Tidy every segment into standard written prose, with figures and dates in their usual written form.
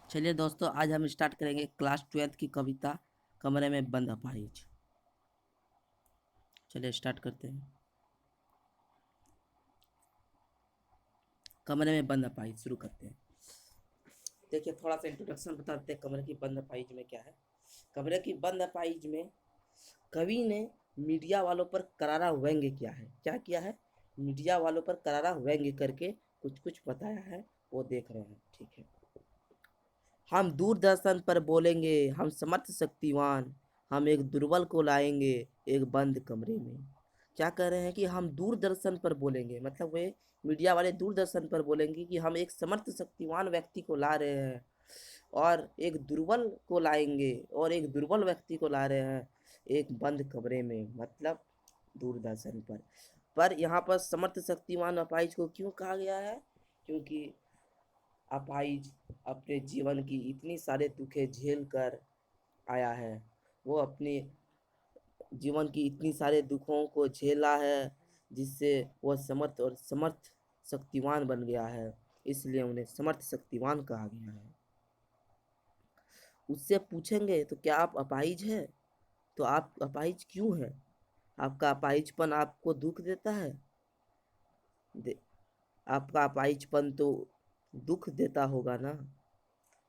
चलिए दोस्तों, आज हम स्टार्ट करेंगे क्लास 12th की कविता कमरे में बंद अपाहिज। चलिए स्टार्ट करते हैं। कमरे में बंद अपाहिज शुरू करते हैं। देखिए, थोड़ा सा इंट्रोडक्शन बताते हैं कमरे की बंद अपाहिज में क्या है। कमरे की बंद अपाहिज में कवि ने मीडिया वालों पर करारा व्यंग्य किया है। क्या किया है? मीडिया वालों पर करारा व्यंग्य करके कुछ कुछ बताया है, वो देख रहे हैं। ठीक है। हम दूरदर्शन पर बोलेंगे, हम समर्थ शक्तिवान, हम एक दुर्बल को लाएंगे एक बंद कमरे में। क्या कह रहे हैं कि हम दूरदर्शन पर बोलेंगे, मतलब वे मीडिया वाले दूरदर्शन पर बोलेंगे कि हम एक समर्थ शक्तिवान व्यक्ति को ला रहे हैं और एक दुर्बल को लाएंगे, और एक दुर्बल व्यक्ति को ला रहे हैं एक बंद कमरे में, मतलब दूरदर्शन पर यहाँ पर समर्थ शक्तिमान अपाहिज को क्यों कहा गया है? क्योंकि अपाहिज अपने जीवन की इतनी सारे दुखे झेल कर आया है। वो अपने जीवन की इतनी सारे दुखों को झेला है, जिससे वह समर्थ शक्तिवान बन गया है। इसलिए उन्हें समर्थ शक्तिवान कहा गया है। उससे पूछेंगे तो क्या आप अपाहिज है? तो आप अपाहिज क्यों है? आपका अपाहिजपन आपको दुख देता है? आपका अपाहिजपन तो दुख देता होगा ना।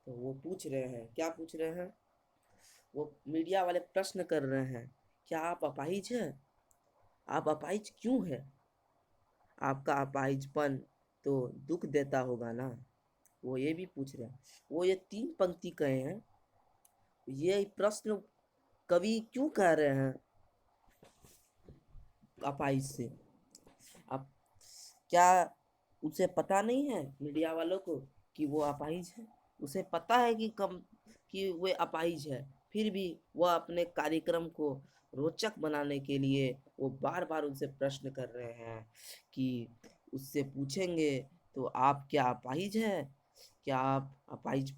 तो वो पूछ रहे हैं, क्या पूछ रहे हैं? वो मीडिया वाले प्रश्न कर रहे हैं, क्या आप अपाहिज हैं? आप अपाहिज क्यों है? आपका अपाहिजपन तो दुख देता होगा ना। वो ये भी पूछ रहे हैं। वो ये 3 पंक्ति कहे हैं। ये प्रश्न कवि क्यों कह रहे हैं अपाहिज से? अब क्या उसे पता नहीं है मीडिया वालों को कि वो अपाहिज है? उसे पता है कि वे अपाहिज है, फिर भी वह अपने कार्यक्रम को रोचक बनाने के लिए वो बार बार उनसे प्रश्न कर रहे हैं कि उससे पूछेंगे तो आप क्या अपाहिज है? क्या आप अपाहिज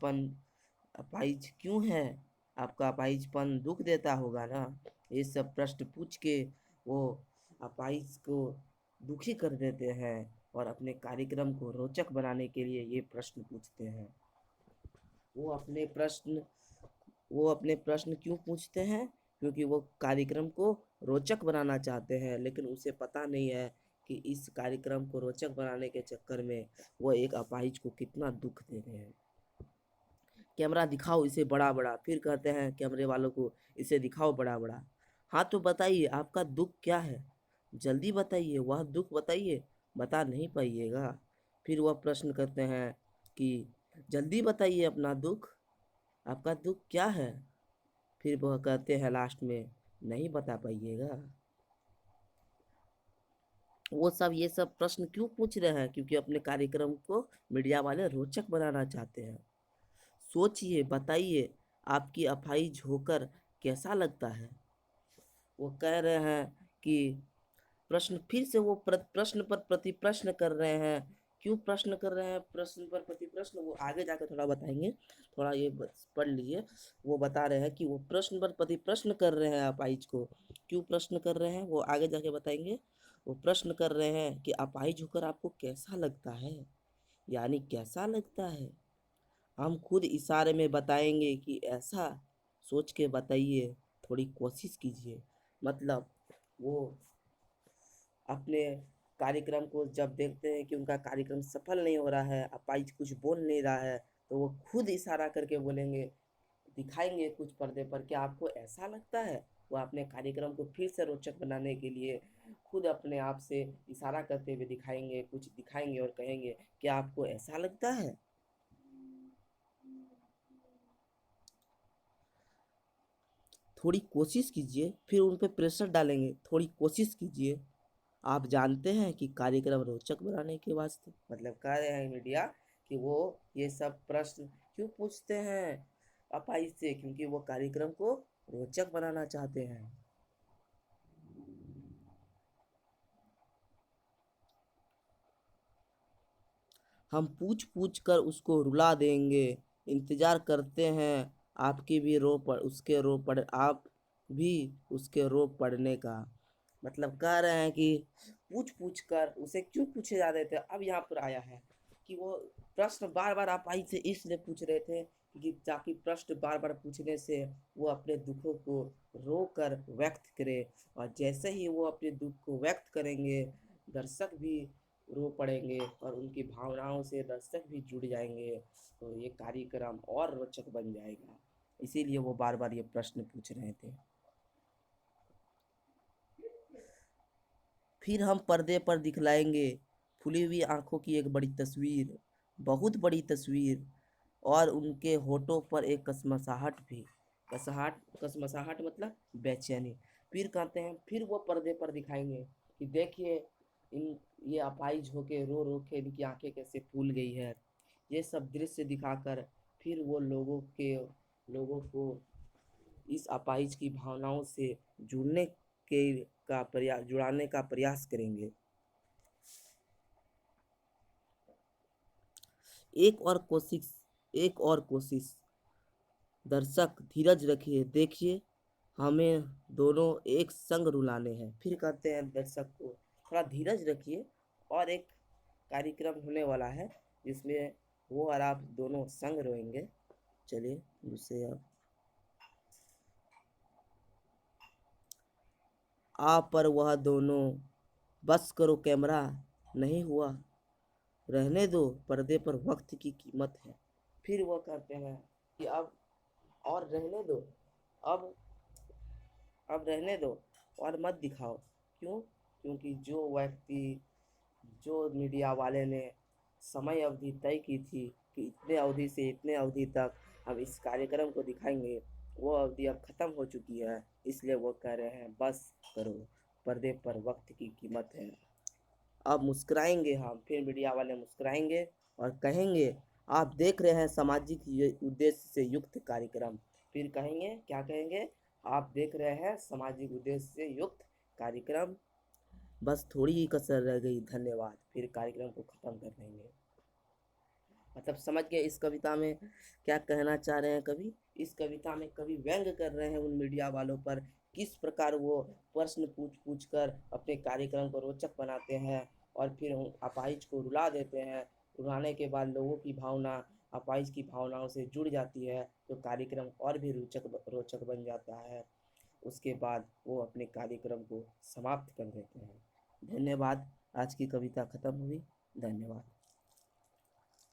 क्यों है? आपका अपाहिजपन दुख देता होगा ना। ये सब प्रश्न पूछ के वो अपाहिज को दुखी कर देते हैं और अपने कार्यक्रम को रोचक बनाने के लिए ये प्रश्न पूछते हैं। वो अपने प्रश्न वो अपने प्रश्न क्यों पूछते हैं? क्योंकि वो कार्यक्रम को रोचक बनाना चाहते हैं, लेकिन उसे पता नहीं है कि इस कार्यक्रम को रोचक बनाने के चक्कर में वो एक अपाहिज को कितना दुख दे रहे हैं। कैमरा दिखाओ इसे बड़ा बड़ा, फिर कहते हैं कैमरे वालों को, इसे दिखाओ बड़ा बड़ा। हाँ तो बताइए आपका दुख क्या है? जल्दी बताइए, वह दुख बताइए, बता नहीं पाइएगा। फिर वह प्रश्न करते हैं कि जल्दी बताइए अपना दुख, आपका दुख क्या है? फिर वह कहते हैं लास्ट में, नहीं बता पाइएगा। वो सब ये सब प्रश्न क्यों पूछ रहे हैं? क्योंकि अपने कार्यक्रम को मीडिया वाले रोचक बनाना चाहते हैं। सोचिए, बताइए, आपकी अपाहिज होकर कैसा लगता है? वो कह रहे हैं कि प्रश्न फिर से वो प्रश्न पर प्रति प्रश्न कर रहे हैं। क्यों प्रश्न कर रहे हैं? प्रश्न पर प्रति प्रश्न वो आगे जाकर थोड़ा बताएंगे। थोड़ा ये पढ़ लीजिए। वो बता रहे हैं कि वो प्रश्न पर प्रति प्रश्न कर रहे हैं अपाहिज को। क्यों प्रश्न कर रहे हैं वो आगे जाके बताएंगे। वो प्रश्न कर रहे हैं कि अपाहिज होकर आपको कैसा लगता है, यानी कैसा लगता है। हम खुद इशारे में बताएंगे कि ऐसा। सोच के बताइए, थोड़ी कोशिश कीजिए। मतलब वो अपने कार्यक्रम को जब देखते हैं कि उनका कार्यक्रम सफल नहीं हो रहा है, अपाहिज कुछ बोल नहीं रहा है, तो वो खुद इशारा करके बोलेंगे, दिखाएंगे कुछ पर्दे पर, क्या आपको ऐसा लगता है? वो अपने कार्यक्रम को फिर से रोचक बनाने के लिए खुद अपने आप से इशारा करते हुए दिखाएंगे, कुछ दिखाएंगे और कहेंगे, क्या आपको ऐसा लगता है? थोड़ी कोशिश कीजिए, फिर उन पे प्रेशर डालेंगे, थोड़ी कोशिश कीजिए। आप जानते हैं कि कार्यक्रम रोचक बनाने के वास्ते, मतलब कह रहे हैं मीडिया कि वो ये सब प्रश्न क्यों पूछते हैं अपाहिज से? क्योंकि वो कार्यक्रम को रोचक बनाना चाहते हैं। हम पूछ पूछ कर उसको रुला देंगे, इंतजार करते हैं आपकी भी रो पड़ उसके रो पड़ आप भी उसके रो पड़ने का। मतलब कह रहे हैं कि पूछ पूछ कर उसे क्यों पूछे जा रहे थे। अब यहाँ पर आया है कि वो प्रश्न बार बार आप आई से इसलिए पूछ रहे थे कि ताकि प्रश्न बार बार पूछने से वो अपने दुखों को रो कर व्यक्त करे, और जैसे ही वो अपने दुख को व्यक्त करेंगे, दर्शक भी रो पड़ेंगे और उनकी भावनाओं से दर्शक भी जुड़ जाएंगे, तो ये कार्यक्रम और रोचक बन जाएगा। इसीलिए वो बार बार ये प्रश्न पूछ रहे थे। फिर हम पर्दे पर दिखलाएंगे फूली हुई आंखों की एक बड़ी तस्वीर, बहुत बड़ी तस्वीर, और उनके होठों पर एक कसमसाहट भी। कसमसाहट मतलब बेचैनी। फिर कहते हैं, फिर वो पर्दे पर दिखाएंगे कि देखिए, इन ये अपाहिज होके रो रो के इनकी आंखें कैसे फूल गई है। ये सब दृश्य दिखाकर फिर वो लोगों को इस अपाहिज की भावनाओं से जुड़ने के जुड़ाने का प्रयास करेंगे। एक और कोशिश, एक और कोशिश। दर्शक धीरज रखिए, देखिए, हमें दोनों एक संग रुलाने हैं। फिर कहते हैं दर्शक को, थोड़ा धीरज रखिए, और एक कार्यक्रम होने वाला है जिसमें वो और आप दोनों संग रोएंगे। चलिए दूसरे अब। आप पर वह दोनों, बस करो कैमरा, नहीं हुआ, रहने दो, पर्दे पर वक्त की कीमत है। फिर वो कहते हैं कि और रहने दो, अब अब रहने दो और मत दिखाओ। क्यों? क्योंकि जो मीडिया वाले ने समय अवधि तय की थी कि इतने अवधि से इतने अवधि तक हम इस कार्यक्रम को दिखाएंगे, वो अवधि अब ख़त्म हो चुकी है। इसलिए वो कह रहे हैं बस करो, पर्दे पर वक्त की कीमत है। अब मुस्कुराएंगे हम, फिर मीडिया वाले मुस्कुराएंगे और कहेंगे, आप देख रहे हैं सामाजिक उद्देश्य से युक्त कार्यक्रम। फिर कहेंगे, क्या कहेंगे? आप देख रहे हैं सामाजिक उद्देश्य से युक्त कार्यक्रम, बस थोड़ी ही कसर रह गई, धन्यवाद। फिर कार्यक्रम को ख़त्म कर देंगे। मतलब समझ गए इस कविता में क्या कहना चाह रहे हैं कवि? इस कविता में कवि व्यंग कर रहे हैं उन मीडिया वालों पर, किस प्रकार वो प्रश्न पूछ पूछ कर अपने कार्यक्रम को रोचक बनाते हैं और फिर उन अपाहिज को रुला देते हैं। रुलाने के बाद लोगों की भावना अपाहिज की भावनाओं से जुड़ जाती है, तो कार्यक्रम और भी रोचक रोचक बन जाता है। उसके बाद वो अपने कार्यक्रम को समाप्त कर देते हैं। धन्यवाद। आज की कविता खत्म हुई। धन्यवाद।